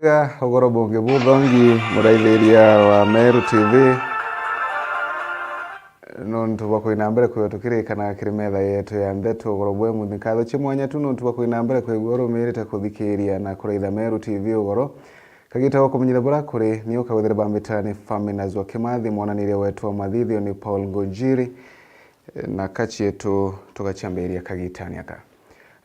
Ogoro bonge budongi muraitheria wa Meru TV nontu bakoinambere kwetukirikana kiri metha yetu ya ndeto ogoro bwe muthikatho chimwanya tu nontu bakoinambere kwegoro mirite kuthikiria na kuraitha Meru TV ogoro kagita kumenyitha bura kuri ni ukawethera bambitani Famina Zwa Kimathi mwananiria wetu wa mathithio ni Paul Ngonjiri na kachi yetu tukachamberia kagitani aka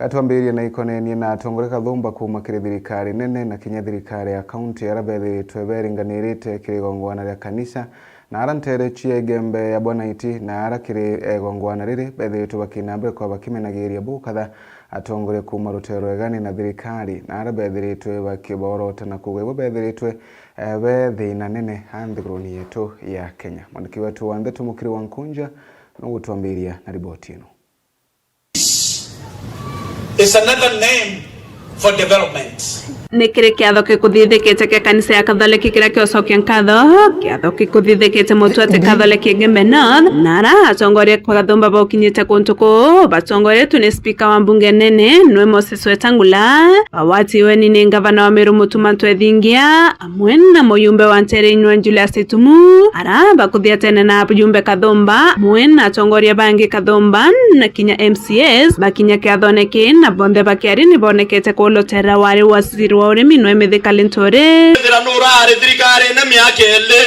atwambiria na ikoneni na atongoreka thumba kuma kiri thirikari nene na kinya thirikari ya kaunti ya Rabeth tweberinganirite kirigongwana ria kanisa na arantere Chiege ya Bwana Iti na ara kiri gongwana riri bethiritwe bakinambere kwa bakimenagiria bukatha atongore kuma rutero egani na thirikari na ara bethiritwe bakiborota na kugwe bethiritwe thina nene hanthiguruni yetu ya Kenya. Mwaniki wetu wa Ndeto Mukiri wa Nkunja no gutwambiria na riboti ino. It's another name for development. Nikire kiatho kikuthithikite kia kanisa ya Katholiki kiria kiocokia nkatho kiatho kikuthithikite mutuate Katholiki Gembe North nara atongoria kwa gathumba baukinyite kuntuku batongoria tu ni speaker wa mbunge nene nwe Moses Wetangula awati weni ni gavana wa Meru Mutuma Ntwethingia amwe na muyumbe wa Ntere Inwe Julius Itumu ara bakuthia tene na muyumbe kathumba amwe na atongoria bangi kathumba na kinya MCS bakinya kiathoneki na bonthe bakiari ni bonekete kulotera wari waziri wa urimi no emetheka lentore thira nurare thirikari na miakele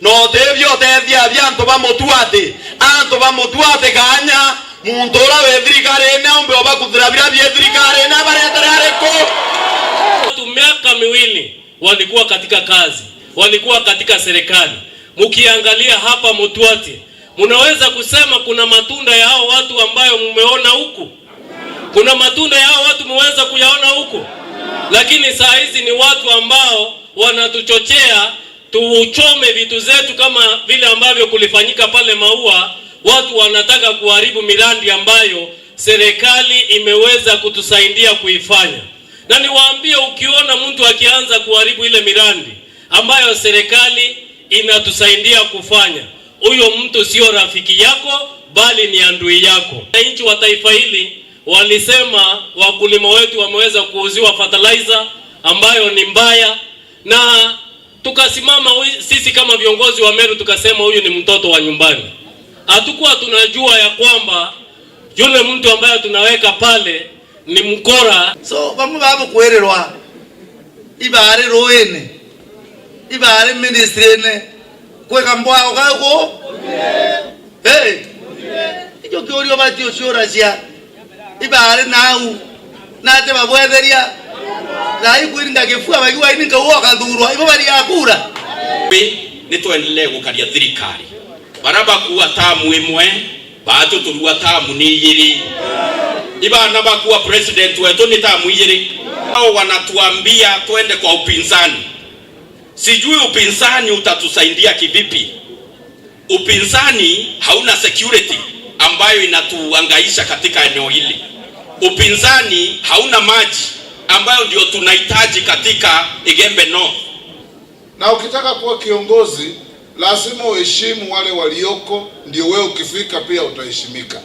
no tevyo tethia byantu bamutuate antu bamutuate kanya muntora we thirikari na umbe obakuthira bya thirikari na bareterare ko miaka miwili walikuwa katika kazi, walikuwa katika serikali. Mukiangalia hapa Mutuate, munaweza kusema kuna matunda ya hao watu ambayo mumeona huku? Kuna matunda ya hao watu muweza kuyaona huku? Lakini saa hizi ni watu ambao wanatuchochea tuuchome vitu zetu kama vile ambavyo kulifanyika pale Maua. Watu wanataka kuharibu miradi ambayo serikali imeweza kutusaidia kuifanya. Na niwaambie, ukiona mtu akianza kuharibu ile miradi ambayo serikali inatusaidia kufanya, huyo mtu sio rafiki yako bali ni adui yako. Wananchi wa taifa hili walisema wakulima wetu wameweza kuuziwa fertilizer ambayo ni mbaya, na tukasimama sisi kama viongozi wa Meru tukasema huyu ni mtoto wa nyumbani. Hatukuwa tunajua ya kwamba yule mtu ambaye tunaweka pale ni mkora. So bamu babu kuererwa ibare roene ibare ministry ne kweka mbwa okako hey ijo kiori obati oshora sia ibare nau nate babwetheria na ikuiringa kifua bagiwa ininga woka thurwa ibo bari akura ni twendelee gukaria thirikari baraba kuwa tamu imwe batu turua tamu ni igiri ibana bakuwa president wetu ni tamu igiri. Hao wanatuambia twende kwa upinzani. Sijui upinzani utatusaidia kivipi. Upinzani hauna security ambayo inatuangaisha katika eneo hili. Upinzani hauna maji ambayo ndio tunahitaji katika Gembe North. Na ukitaka kuwa kiongozi lazima uheshimu wale walioko, ndio wewe ukifika pia utaheshimika.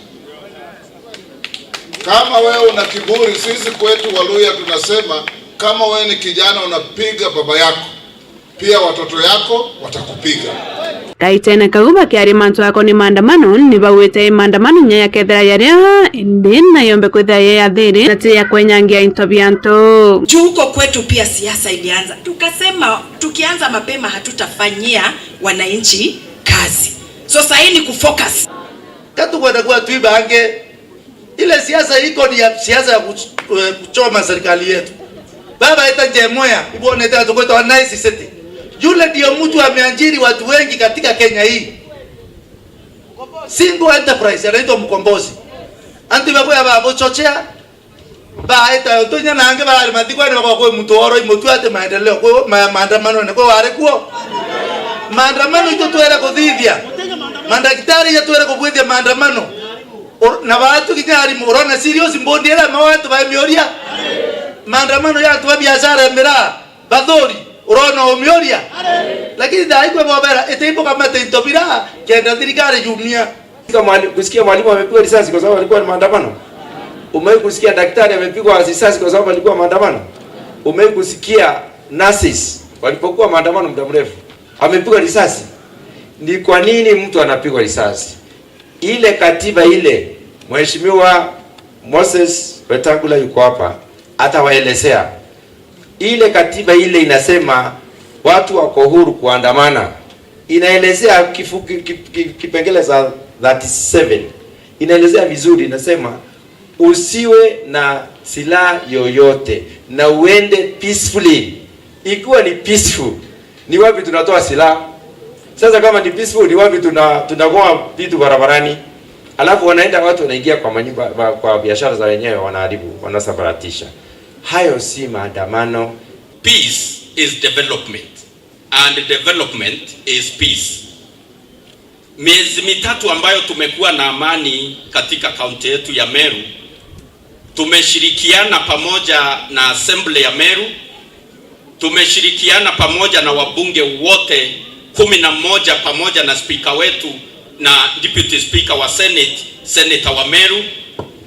Kama wewe una kiburi, sisi kwetu Waluya tunasema kama wewe ni kijana unapiga baba yako, pia watoto yako watakupiga. Kaitene kaguba kiari mantu yako ni maandamano ni bawete maandamano nya kethera yaria ndina yombe kwetha ya thiri na tia kwenyangia intobianto juko kwetu. Pia siasa ilianza, tukasema tukianza mapema hatutafanyia wananchi kazi. So sasa hii ni kufocus katu kwa tuibange ile siasa iko ni ya siasa ya kuchoma serikali yetu. Baba eta Jemoya ibone tatu kwa nice city. Yule ndio mtu ameajiri watu wengi katika Kenya hii. Single enterprise anaitwa Mkombozi. Anti babuya babo chochea. Baita otonya nange bali matikwa ni kwa mtu oro Mutuate maendeleo kwa maandamano ne kwa wale kwa. Maandamano ito tuera kuthithia. Mandaktari ya tuera kuthithia maandamano. Na watu kinyari murona serious mbondi era mawatu ba mioria. Maandamano ya tu biashara mira badori urona omioria. Lakini daigwe bobera eteipo kama tentobira kenda thirikari jumia. Kama kusikia mwalimu amepigwa risasi kwa sababu alikuwa ni maandamano? Umewahi kusikia daktari amepigwa risasi kwa sababu alikuwa maandamano? Umewahi kusikia nurses walipokuwa maandamano muda mrefu, amepigwa risasi. Ni kwa nini mtu anapigwa risasi? Ile katiba ile, Mheshimiwa Moses Wetangula yuko hapa, atawaelezea. Ile katiba ile inasema watu wako huru kuandamana. Inaelezea kipengele za 37. Inaelezea vizuri, inasema usiwe na silaha yoyote na uende peacefully. Ikiwa ni peaceful, ni wapi tunatoa silaha? Sasa kama ni peaceful, ni wapi tunagoa vitu barabarani? Alafu wanaenda watu wanaingia kwa manyumba, kwa biashara za wenyewe, wanaharibu, wanasabaratisha. Hayo si maandamano. Peace is development and development is peace. Miezi mitatu ambayo tumekuwa na amani katika kaunti yetu ya Meru, tumeshirikiana pamoja na Assembly ya Meru, tumeshirikiana pamoja na wabunge wote 11 pamoja na speaker wetu na deputy speaker wa Senate, Senator wa Meru,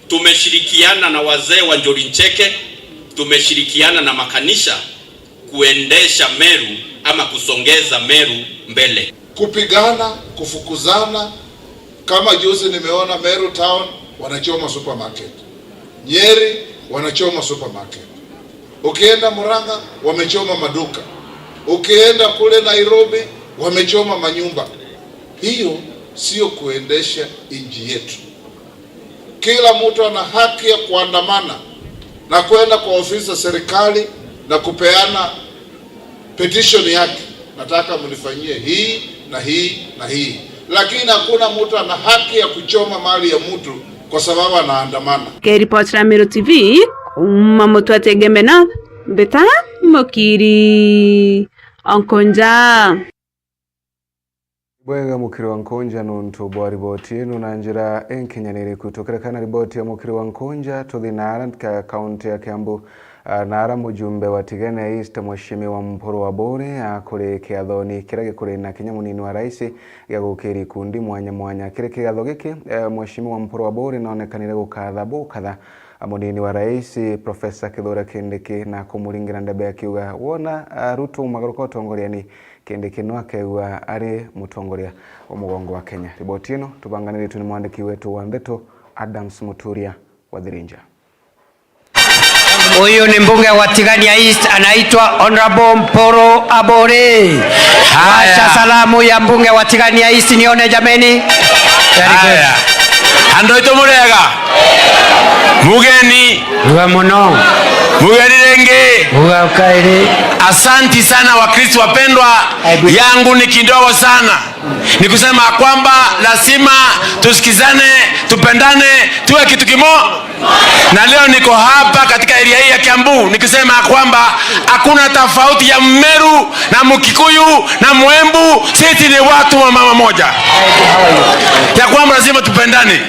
tumeshirikiana na wazee wa Njori Ncheke, tumeshirikiana na makanisha kuendesha Meru ama kusongeza Meru mbele. Kupigana, kufukuzana, kama juzi nimeona Meru town wanachoma supermarket. Nyeri wanachoma supermarket. Ukienda Murang'a wamechoma maduka. Ukienda kule Nairobi wamechoma manyumba. Hiyo sio kuendesha nchi yetu. Kila mtu ana haki ya kuandamana na kwenda kwa ofisi za serikali na kupeana petition yake. Nataka mnifanyie hii na hii na hii. Lakini hakuna mtu ana haki ya kuchoma mali ya mtu kwa sababu anaandamana. Report ya Meru TV, Mutwate Gembena, Beta Mukiri Onkonja. Bwega Mukiri wa Nkonja nuntu bwa riboti ino na njira enkenyanire kutokerekana riboti ya Mukiri wa Nkonja tuthinara ka kaunti ya Kiambu. Nara mujumbe wa Tigania East Mheshimiwa Mporo wa Bore akore kiathoni kirage kure na kinyamunini wa rais ya gukiri kundi mwanya mwanya kire kiatho giki Mheshimiwa Mporo wa Bore naonekanire gukathabu kadha munini wa rais Professor Kithure Kindiki na kumuringira ndebe akiuga wona Ruto magaruka utongoria ni Kindiki no akegwa ari mutongoria wa mugongo wa Kenya. Riboti ino tubanganire tu ni mwandiki wetu wa Ndeto Adams Muturia wa Thirinja. Huyu ni mbunge wa Tigania East anaitwa Honorable Mporo Abore. Hasha salamu ya mbunge wa Tigania East nione jameni. Haya. Andoito murega. Mugeni. Uwe muno. Mugeni renge. Uwe ukairi. Asanti sana Wakristo wapendwa. Yangu ni kidogo sana. Ni kusema kwamba lazima tusikizane, tupendane, tuwe kitu kimoja. Na leo niko hapa katika area hii ya Kiambu nikisema kwamba hakuna tofauti ya Meru na Mkikuyu na Mwembu, sisi ni watu wa mama moja. Ya kwamba lazima tupendane.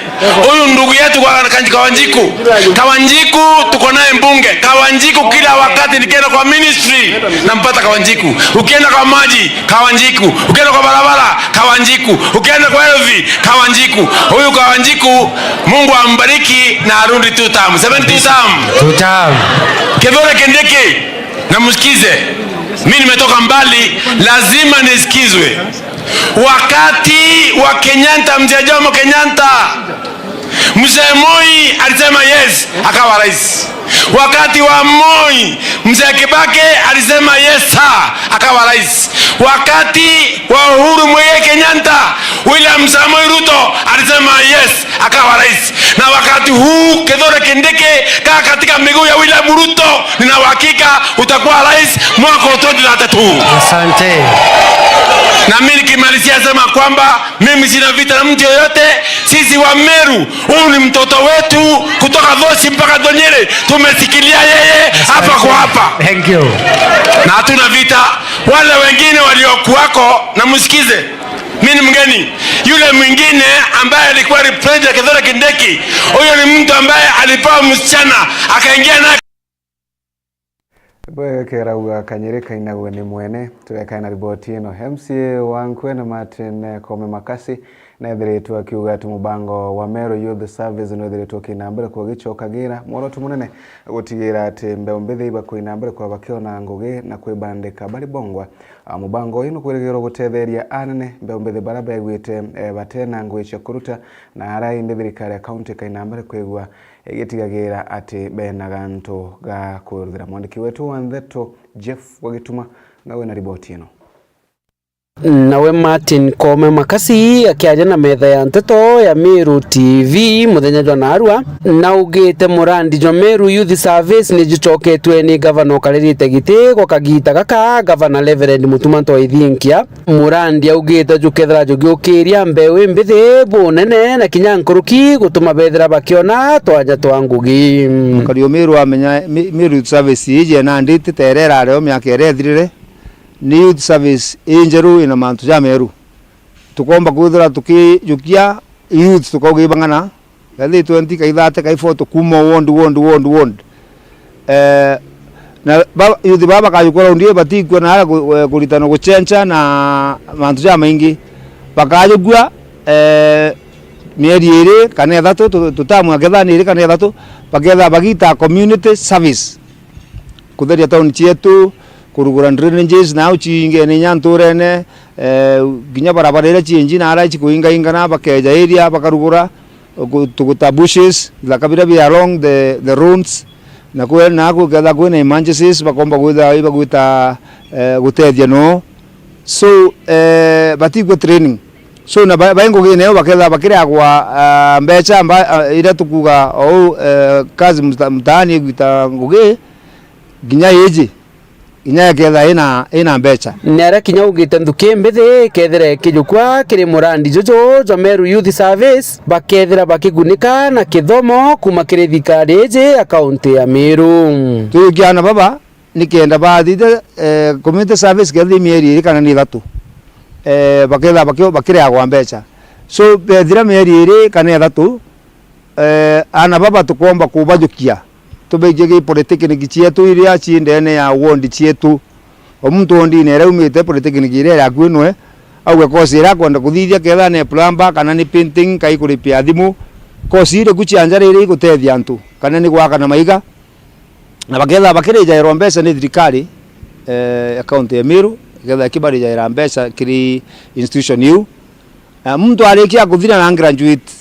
Huyu ndugu yetu kwa Kawanjiku. Kawanjiku tuko naye mbunge. Kawanjiku kila wakati nikienda kwa ministry nampata Kawanjiku. Ukienda kwa maji, Kawanjiku. Ukienda kwa barabara, Kawanjiku. Ukienda kwa health, Kawanjiku. Huyu Kawanjiku Mungu ambariki na arundi 2 term. 70 term. 2 term. Kithure Kindiki na msikize. Mimi nimetoka mbali, lazima nisikizwe. Wakati wa Kenyatta, mzee Jomo Kenyatta, Mzee Moi alisema yes, akawa rais. Wakati wa Moi, Mzee Kibaki alisema yes sir, akawa rais. Wakati wa Uhuru Muigai Kenyatta, William Samoei Ruto alisema yes, akawa rais. Na wakati huu Kithure Kindiki kaa katika miguu ya William Ruto, nina uhakika utakuwa rais mwaka 2023. Asante. Na mimi nikimalizia sema kwamba mimi sina vita na mtu yoyote. Sisi wa Meru, huyu ni mtoto wetu kutoka Vosi mpaka Donyere. Tumesikilia yeye hapa kwa hapa. Thank you. Na hatuna vita. Wale wengine waliokuwako na msikize. Mimi ni mgeni. Yule mwingine ambaye alikuwa representative Kithure Kindiki, huyo ni mtu ambaye alipewa msichana akaingia na Bwe kerauga kanyereka inagwe ni mwene tuweka na riboti ino MCA wa Nkwena Martin Kome Makasi nethiritwo akiuga ati mubango wa Meru Youth Service nethiritwo kinambere kwa gicokagira mworoto munene gutigira ati mbeu mbithi iba kuinambere kwa bakiona ngugi na kwibandika bari bongwa mubango ino kwirigirwo gutetheria anene mbeu mbithi bara begwite batena ngui cia kuruta na arai thirikari ya county kainambere kwigwa igitigagira ati bena gantu ga kuruthira. Mwandiki wetu wa Ntheto Jeff Wagituma nawe na riboti ino. Nawe Martin Kome Makasi akiaria na metha ya Nteto ya Meru TV muthenya jwa narua na ugite murandi jwa Meru Youth Service ni jicoketwe ni governor karirite giti kwa kagita gaka governor Reverend Mutuma Ntoithinkia. Murandi augite jukethera jugiukiria mbeu mbithi bunene na kinyankuruki gutuma bethera bakiona twanja twa ngugi. Kario Meru amenya Meru Youth Service ije na nditi terera areo myaka erethirire ni Youth Service injeru ina mantu ja Meru tukomba kuthira tukijukia youth tukogibangana gathi 20 kaithate kaifoto kuma wond na youth baba kayukora ndie batikwa na ala kuritano guchencha na mantu ja maingi bakajugwa mieri iri kana ithatu tutamu agethani iri kana ithatu bagetha bagita community service kutheria town chietu kurugura drainages na uchinge ni nyanturene ginya barabara ira chinji na ara chikuinga ingana bakeja area bakarugura tuguta bushes la kabira bi along the roads na kuwe na kugeza kuwe na emergencies bakomba guita gutethia no so batigwe training so na baingo gine baketha bakira kwa mbecha ira tukuga au kazi mtaani guita ngugi ginya yeji inya ketha ina mbecha nera kinya ugite nthuki mbithi kethira kijukwa kiri murandi jojo jwa Meru Youth Service bakethira bakigunika na kithomo kuma kiri thikari ije akaunti ya Meru tukiana baba nikenda bathite community service kethi mieri iri kana ni thatu baketha bakire agwa mbecha so bethira mieri iri kana thatu ana baba tukomba kubajukia tubegege polytechnic chietu iria chindene ya ward chietu omuntu ondi ne raumite polytechnic iria ya kwinwe au kosi ira kwenda kuthithia ketha ne plumber kana ni painting kai kuripia thimu kosi ire kuchianjara ire gutethia antu kana ni gwaka na maiga na baketha bakireja iro mbeca ni thirikari account ya Meru ketha kibarija ira mbeca kiri institution yu muntu arikia kuthira na graduate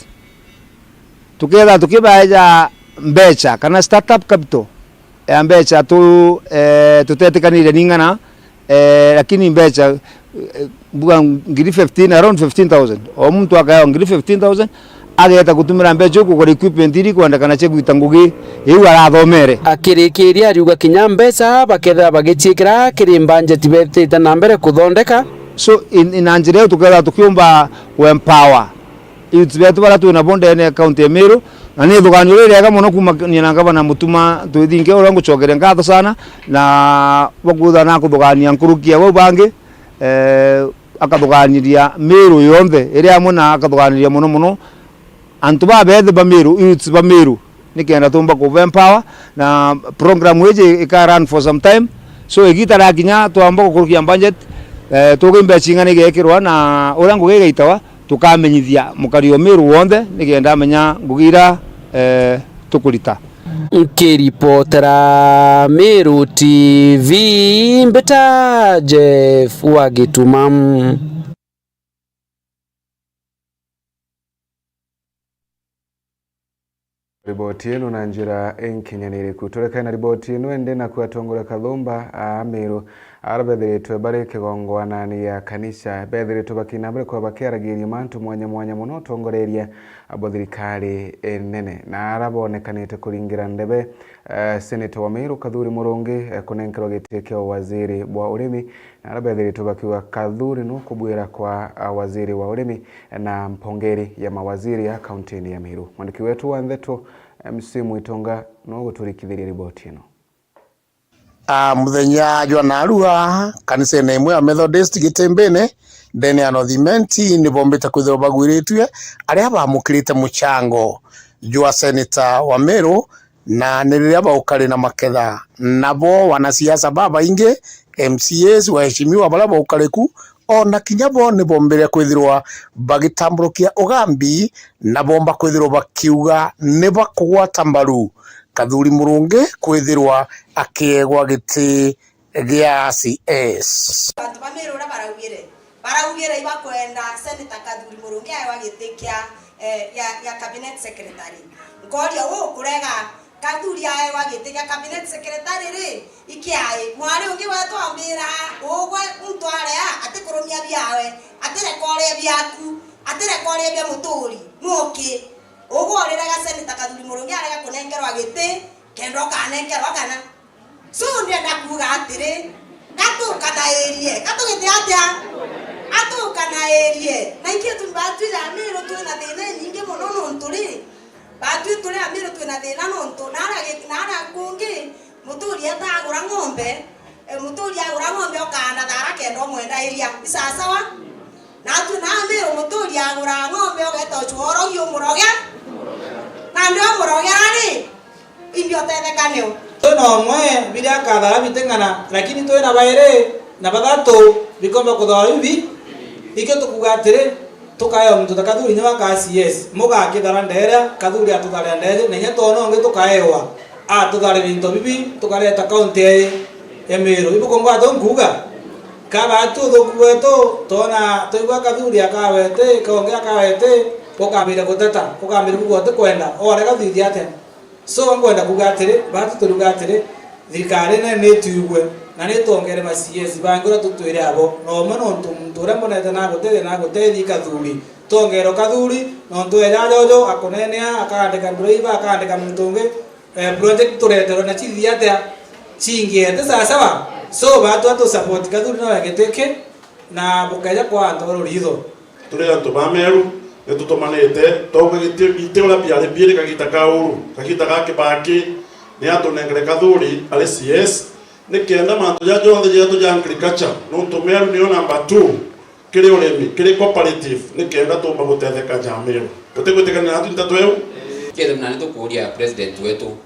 tuketha tukibaja mbecha kana startup capital mbecha tu tutetikanire ningana lakini mbecha buga ngiri 15 around 15000 o muntu akaya ngiri 15000 ageta gutumira mbecha ku kwa equipment iri kwenda kana cheguita ngugi iu arathomere akirikiria ariuga kinya mbecha baketha bagichikira kiri budget betete na mbere kuthondeka so inanjire tuketha tukiumba empower youth betu bara tu na bonde ne account ya Meru na ni thugani uri rega muno kuma ni na gavana Mutuma twithinge ura ngucokere ngatho sana na bagutha na kuthugania nkurukia bo bangi akathuganiria Meru yonthe iri amwe na akathuganiria muno antu ba bethe ba Meru youth ba Meru nikenda tumba ku empower na program weje ika run for some time so igitara kinya twamba kurukia budget tugimbe chingane gekirwa na ura ngugeitawa tukamenyithia mukario Meru wonde nigenda menya ngugira tukurita nkiripotera Meru TV mbeta Jeff Wagituma. Riboti ino na njira enkinyanire kutoreka na riboti ino ende na kuatongora Kathumba Meru arabethiritwe bari kigongwanani ya kanisa bethiritwe bakinambere kwa bakiaragiria mantu mwanya muno tongoreria abo thirikari nene na arabonekanite kuringira ndebe senator wa Meru Kathuri Murungi kunenkerwa giti kia waziri wa urimi na arabethiritwe bakiwa Kathuri no kubwira kwa waziri wa urimi na mpongeri ya mawaziri ya kaunti ya Meru. Mwandiki wetu wa Ntheto msimu itonga no guturikithiria riboti ino. Muthenya jwa narua kanisa imwe ya Methodist Gitembene ndene ya Northimenti ni bombeta kwithira bagwiritwe aria bamukirite muchango jwa senator wa Meru na niria baukari na maketha nabo wanasiasa baba inge MCAs waheshimiwa bala baukariku ona kinya bo ni bombere kwithirwa bagitamburukia ugambi na bomba kwithirwa bakiuga ni bakugwata mbaru Kathuri Murungi kwithirwa akiegwa giti gia CS. Bantu bamerura baraugire ibakwenda Senator Kathuri Murungi ayo agitikia ya cabinet secretary ngoria kurega Kathuri ayo agitikia cabinet secretary ri ikiai mwari ungi wetu ambira ugwe mtware ati kurumia biawe ati rekore biaku ati rekore bia muturi nuki ugwe riraga Senator Kathuri Murungi arega kunengerwa giti kendo kanengerwa kana so ndienda kuga atiri kana giti atia kana na ikie tumbatu ya miro tu na thina nyingi muno nonturi batu turi amiro tu na thina nonto nara kungi muturi atagura ng'ombe muturi agura ng'ombe okanda thara kendo mwenda iria isasawa na tu na amiro muturi agura ng'ombe ogeto choro yo muroga na ndio muroga ni indio tethekanio no mwe bila kadhaa bitengana lakini to na baire na bagato bikomba kudhara hivi iketo kugatire tukayo mtu Kathuri ni waka CS muga kidara ndera Kathuri atudare ndere nenya tono nge tukaewa atudare binto bibi tukareta kaunti Emiro ibukongo atonguga kaba tudo kweto tona toigwa Kathuri akawete kaonge akawete kokambira guteta kokambira kugote kwenda ore gathithia ate so ngwenda kugatire batu turugatire thirikari ne tuigwe na ne tongere ma CS bangura tutwire abo no mono ntumtura monete na gutethia Kathuri tongero Kathuri no twera jojo akonenea akandika driver akandika mtunge project turetero na chithia ate chingiete sasa so batu atu support Kathuri no yageteke na bukaja kwa ndoro ritho turi antu bameru netutomanete toge gite ola biale biele kagita kauru kagita gake baki ni atunengere Kathuri ale CS nikenda mantu ya jonthe yetu ya agriculture no tumeru ni number 2 kiri uremi kiri cooperative nikenda tumba gutetheka jamiro tutigwitikana natu ntatu eu kile mnani tukuria president wetu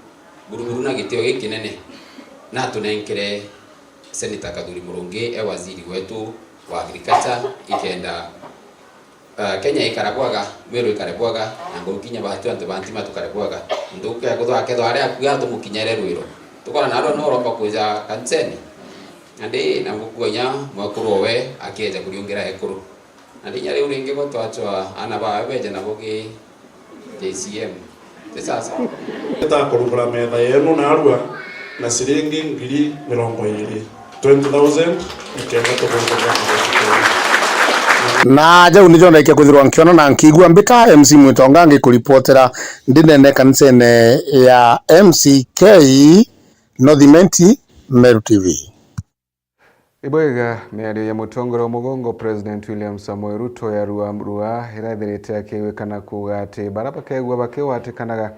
buruburu na gitio gikinene na tunenkere Senator Kathuri Murungi waziri wetu wa agriculture ikenda Kenya ikarabwaga Meru ikarabwaga na ngokinya bahatu antu bantima tukarabwaga nduke akuthwa ketho aria akuya tumukinyere rwiro tukora naro no romba kuja kanseni andi na ngukunya mwakurowe akieja kuriongera ekuru andi nyare uringe gotwachwa ana ba beje na bogi JCM sasa eta kurugura metha yenu na arua na siringi 20,000 ikenda tukunga na jau nijo na kwithirwa nkiona na nkigua mbita MC Mwitonga ngikuripotera ndinene kanisene ya MCK Northimenti Meru TV. Ibwega miario ya mutongoro mugongo President William Samoei Ruto ya Rua irathirite akiwekana kuga ati baraba kegwa bakiwatikanaga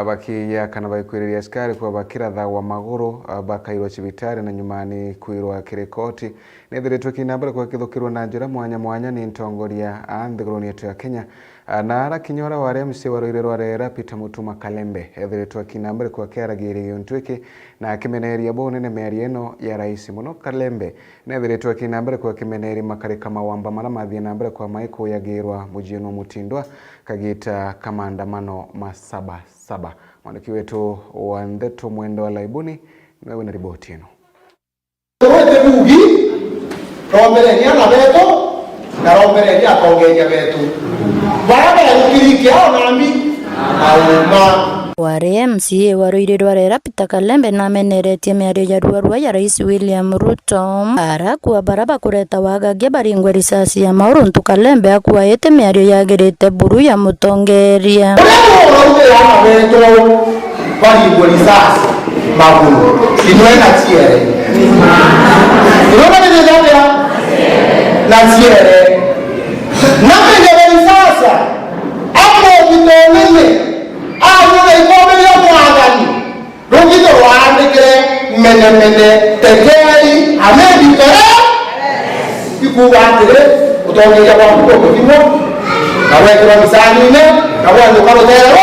bakiya kana baikwireria askari kwa bakiratha wa maguru bakairwa cibitari na nyumani kwirwa kirikoti nethiritwe kinambere kwa kithukirwa na njira mwanya ni ntongoria anthiguruni yetu ya Kenya na ara kinyora wa MC wa Roirero Rera Peter Mutuma Kalembe ethiritwe kinambere kwa kiaragiria ntwiki na akimeneria bonene miario eno ya rais muno Kalembe nethiritwe kinambere kwa kimeneri makarika mawamba mara mathie nambere kwa maiko yagirwa mujino mutindwa kagita kamandamano masaba mwaniki wetu wa Ndeto Mwendo wa Laibuni niwewe na ripoti ino. Wote bugi rombereria na beto na rombereria kongeria beto baada ya kukiriki hao nami auma wari MCA wa Roirero Rera Peter Kalembe na meneretie miario ya Rua ya Rais William Ruto ara kwa baraba kureta wagagia baringwe risasi ya Mauruntu Kalembe akuwa yete miario yagirite buru ya mutongeria baringwe risasi maguru inwena tiere inwena tiere na tiere na menereria sasa hapo vitonene ayo ikombe ya mwagani rugito waandikire mene tekei amedikere ikuwatire utongeria kwa mkoko kimo na wekera misanine na wando karotero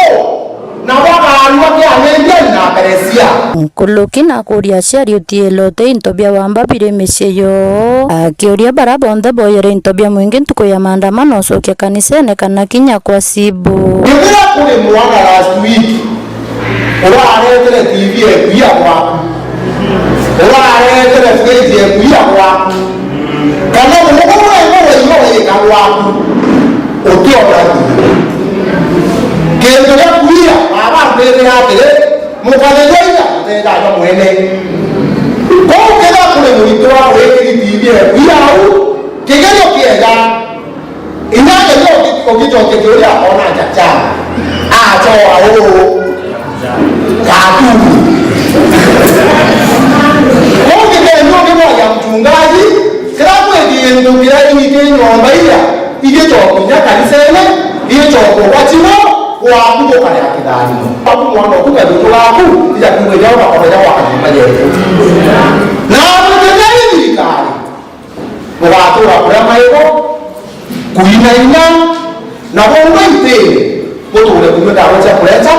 na wakaarua kianendia na Peresia Nkuluki na kuria aciari utiilote into bia wamba bire micie yo akiuria bara bonthe boyere into bia mwingi ntuku ya maandamano ucokia kanisene kana kinya kwa cibu Kibira kuri mwana last week uraretere TV ekuia kwa uraretere fridge ekuia kwa kana mukuru wewe ikagwaku ukiona kendo ya kuia abambere atire mukaneja tenda ya mwene ko keda kule mulitoa wewe TV ekuia au kigeyo kiega inaje leo ukitoke kioria ona chacha acho au katu Mungu ndio ya mchungaji kila kweli ndio bila nyinyi nyomba ile ije choko ya kanisa ile ije choko wachimo wa kuko kale akidani hapo mwana kuka ndio wako ija kumwelewa kwa kwa yetu na mtendeni vikali watu wa brahma hiyo kuinaina na wongwe mtu ule kumeta wacha kuleta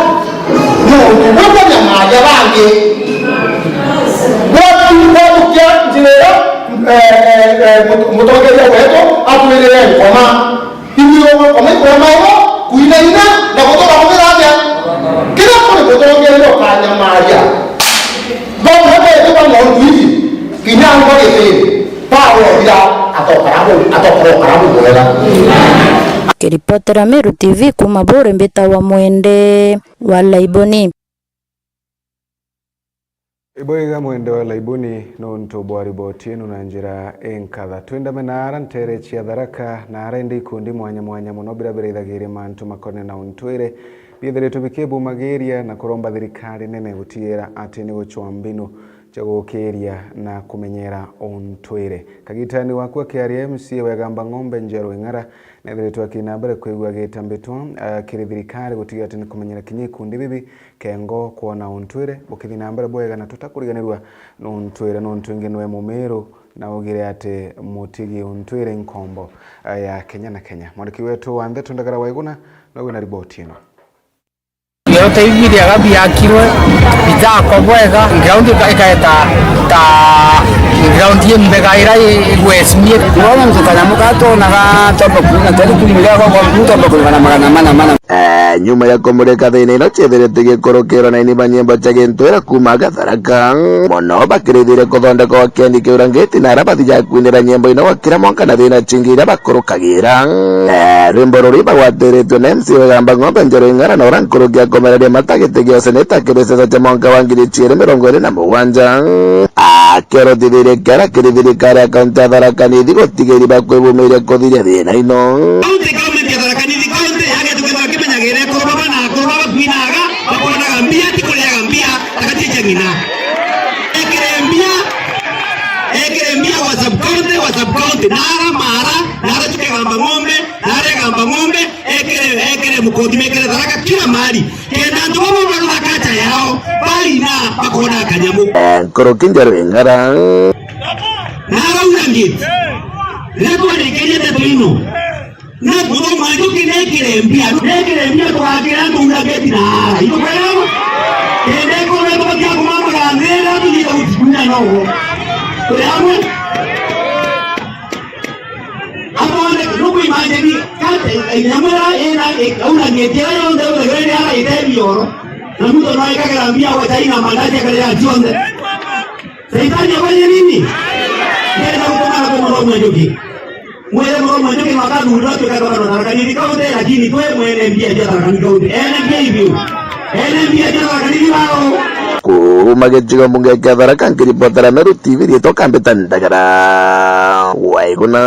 no ndio nyama ya bangi watu kia njileo mutogeza wetu atuelele koma hiyo kama kwa mayo kuinaina na kutoka kwa raja kila kule mutogeza kanya maria bon hapo kwa mwangu hivi kinyango ile pawe bila atokaramu mwela kiripotera Meru TV kuma bore mbita wa mwende wa Laiboni Iboiga mwende wa Laiboni no ntobwa riboti enu na njira enkatha twenda menara ntere chia dharaka na arendi kundi mwanya muno birabira ithagire mantu makone na untwire biethere tubikebu mageria na kuromba thirikari nene gutiera ati ni guchwa mbinu cha gukiria na kumenyera untwire kagitani wakwa KRMC wegamba ng'ombe Njero Ing'ara na thiretwa kinambere kwigwa gitambitwa kiri thirikari gutiga ati ni kumenyera kinyikundi bibi kengo kuona untwire bukithi nambere bwega na tutakuriganirwa no untwire no ntwingi nwe Mumeru na ugire ati mutigi untwire nkombo ya Kenya na Kenya mwandiki wetu wa Ndeto Ndagara Waiguna na riboti ino yote hivi ya gabi akirwe bitako bwega ground ikaeta ta ground ye mbega igwesimie kuona mtokana mukato na topo kuna tele kulimira kwa mtu topo kuna mana nyuma ya komureka thina ino chetherete gikorokero na ini banyemba chagentwera kuma Gatharaka mono bakirithire kuthondeka wa kendi kiurangiti na rabathi ya kwinira nyembo ino wakira monka na thina chingira bakorokagira rimbo ruri bagwatiritwe na MC wegamba ng'ombe Njero Ing'ara na orankorokia komereria matagite gio seneta kirisesa cha monka wa 2027 akerotithirie kiara kiri thirikari akaunti ya Tharaka Nithi gutigiri bakwibumiire kuthiria thina ino Ekerembia wa subcounty nara mara nara tukegamba ng'ombe ekere mukodi mekere Tharaka kila mali kenda ndo baba bakacha yao bali na bakona kanyamu Koroki Njero Ing'ara nara unangit leko ni Kenya tetino na kudo mwanzo kinekerembia tuakira ndo unageti nara hiyo kwa hiyo kende kwa leko kia kumama ngandera tulita utikuna no Kuyamu Amone nuku imagine kate nyamura ena una ngetera yonde ule ala itebi yoro na mtu anaika karambia wa China mandaje kale ajonde Saitani afanye nini ndio kutokana kwa mromo njoki mwele mromo njoki makadu ndoto kama Tharaka Nithi kaunti lakini twe mwele mbia ja Tharaka Nithi kaunti ene mbia ja Tharaka Nithi wao kuma gĩcigo mbunge kĩa Tharaka nkĩribotera Meru TV rĩtwa Mbita Ndagara Waiguna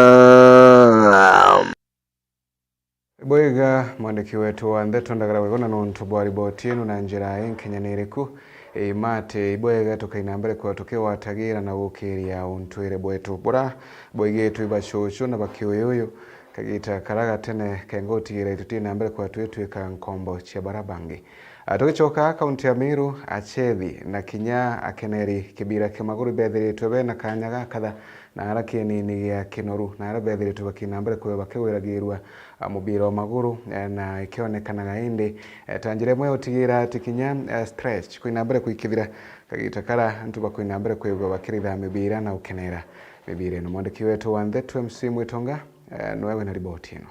Boiga mwandiki wetu wa Ndeto Ndagara Waiguna no ntubwa riboti ino na njira enkenyaniriku mate iboiga tukainambere kwa tukiwa tagira na gukiria untwire bwetu bura boigetu ibashosho na bakioyoyo kagita karaga tene kengotigira ituti nambere kwa twetu ka nkombo cia barabangi Tugicoka kaunti ya Meru Achethi na Kinya akeneri kibira kimaguru bethiritwe bena kanyaga katha na haraki nini gya kinoru na bethiritwe bakinambere kwe bakewiragirwa mubira wa maguru na ikionekanaga indi tanjire mwe utigira tikinya stretch kwinambere kwikithira kagitakara ntu bakwinambere kwe bakiritha mibira na ukenera mibira no mwandiki wetu wa Nthetu MC Mwitonga nwewe na riboti ino.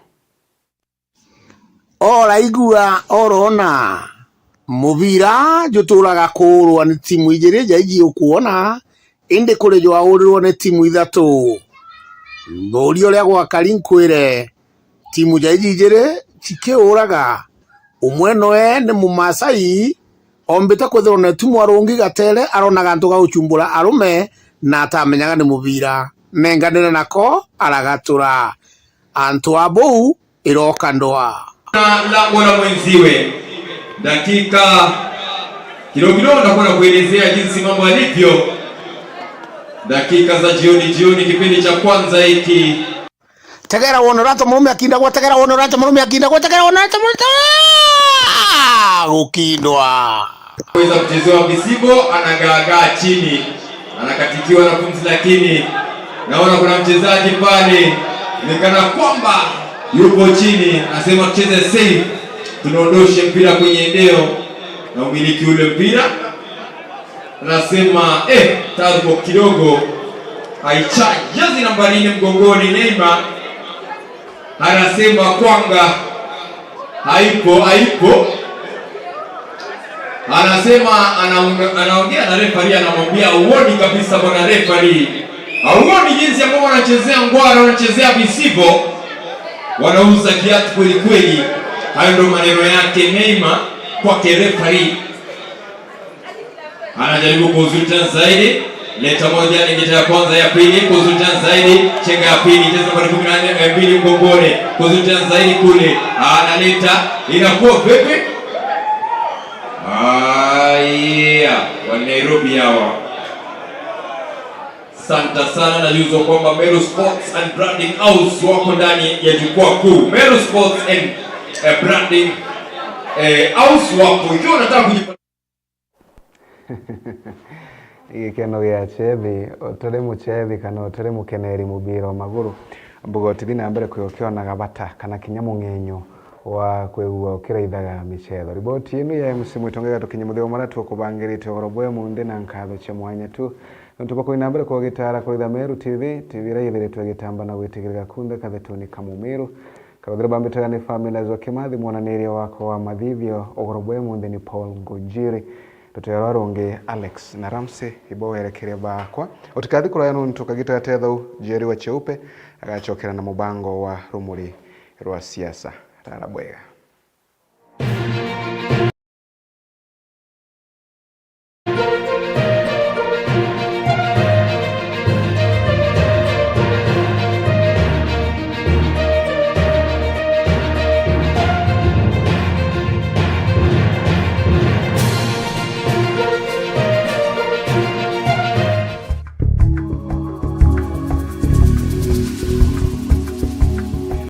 Ora igua orona mubira juturaga kurwa ni timu igiri jaiji ukuona indi kuri jo aurirwo ni timu ithatu mburi uria gwa karinkwire timu jaiji igiri cikiuraga umwe noe ni mumasai ombite kwithirwo na timu arungi gatere aronaga ntu gauchumbura arume na atamenyaga ni mubira nenganire nako aragatura antu abou iroka ndoa lango la mwenziwe dakika kidogo nakwenda kuelezea jinsi mambo yalivyo dakika za jioni kipindi cha kwanza hiki. Tegera wonorato murume akinda kwa tegera wonorato murume akinda kwa tegera wonorato ukindwa kuweza kuchezewa visibo anagaagaa chini anakatikiwa na pumzi, lakini naona kuna mchezaji pale nikana kwamba yupo chini anasema tucheze safe tunaondoshe mpira kwenye eneo na umiliki ule mpira anasema tarubo kidogo aicha jazi nambari 4 mgongoni Neymar anasema kwanga haipo anasema anaongea na referee anamwambia uone kabisa bwana referee auoni jinsi ambavyo wanachezea ngwara wanachezea visivo wanauza kiatu kweli kweli. Hayo ndo maneno yake Neymar kwa referee. Anajaribu kuzuri tena zaidi, leta moja nyingine ya kwanza ya pili, kuzuri tena zaidi, chenga ya pili, cheza kwa 14 mbili mgongoni, kuzuri tena zaidi kule, analeta inakuwa pepe. Wa Nairobi hawa. Santa sana na juzo kwamba Meru Sports and Branding House wako ndani ya jukwaa kuu. Meru Sports and Branding House wako. Ikiwa unataka kujipata igikeno gya Achethi otore muchethi kana otore mukeneri mubira wa maguru mbugoti na mbere kwiyokionaga bata kana kinyamung'enyo wa kwegua ukiraithaga michetho. Riboti ino ya MC Mwitonga tukinyamuthio mara tukubangirite orobwe munde na nkatho cha mwanya tu ntuko inambere kwa gitara kwa Meru TV raithiritwe gitamba na gwitigirira kunde kathetuni Kamumiru kathira bambitaga ni family zo Kimathi mwananiria wako wa Mathithio orobwe munde ni Paul Ngojiri tutera ronge Alex na Ramsey ibowerekeria bakwa utikathi kura yanu ntukagita tetho Jerry wa Cheupe agachokera na mubango wa rumuri rwa siasa Tarabwega.